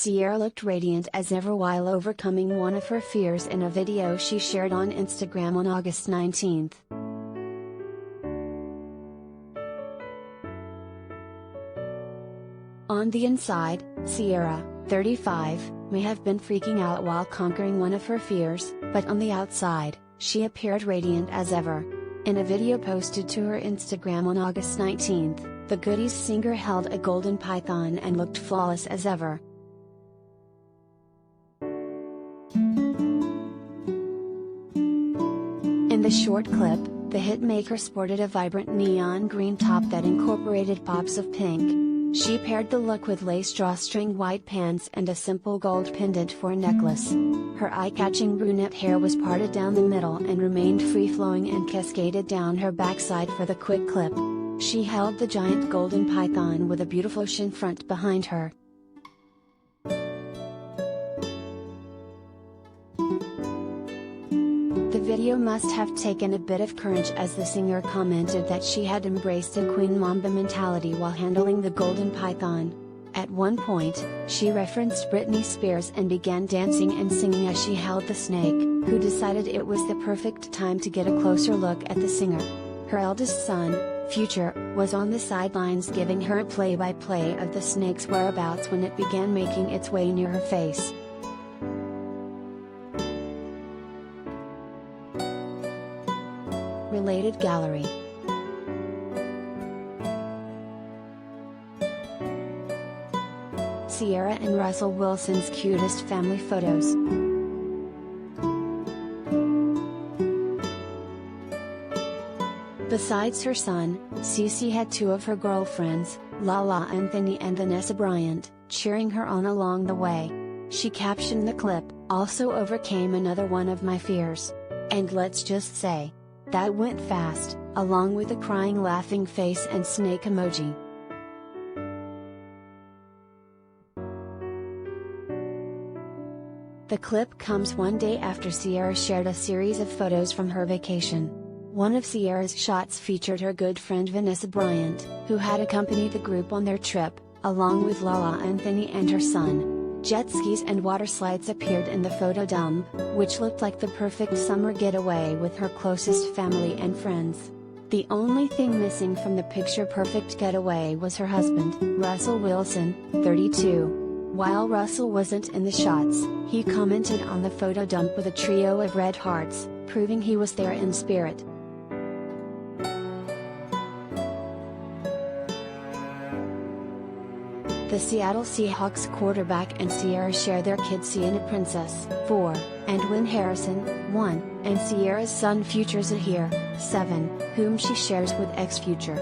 Ciara looked radiant as ever while overcoming one of her fears in a video she shared on Instagram on August 19. On the inside, Ciara, 35, may have been freaking out while conquering one of her fears, but on the outside, she appeared radiant as ever. In a video posted to her Instagram on August 19, the Goodies singer held a golden python and looked flawless as ever. In the short clip, the hitmaker sported a vibrant neon green top that incorporated pops of pink. She paired the look with lace drawstring white pants and a simple gold pendant for a necklace. Her eye-catching brunette hair was parted down the middle and remained free-flowing and cascaded down her backside for the quick clip. She held the giant golden python with a beautiful oceanfront behind her. The video must have taken a bit of courage as the singer commented that she had embraced a queen mamba mentality while handling the golden python. At one point, she referenced Britney Spears and began dancing and singing as she held the snake, who decided it was the perfect time to get a closer look at the singer. Her eldest son, Future, was on the sidelines giving her a play-by-play of the snake's whereabouts when it began making its way near her face. Related gallery. Ciara and Russell Wilson's cutest family photos. Besides her son, Cece had two of her girlfriends, Lala Anthony and Vanessa Bryant, cheering her on along the way. She captioned the clip, "Also overcame another one of my fears. And let's just say, that went fast," along with a crying laughing face and snake emoji. The clip comes one day after Ciara shared a series of photos from her vacation. One of Ciara's shots featured her good friend Vanessa Bryant, who had accompanied the group on their trip, along with Lala Anthony and her son. Jet skis and water slides appeared in the photo dump, which looked like the perfect summer getaway with her closest family and friends. The only thing missing from the picture-perfect getaway was her husband, Russell Wilson, 32. While Russell wasn't in the shots, he commented on the photo dump with a trio of red hearts, proving he was there in spirit. The Seattle Seahawks quarterback and Ciara share their kids Sienna Princess, 4, and Wynn Harrison, 1, and Ciara's son Future Zahir, 7, whom she shares with ex-Future.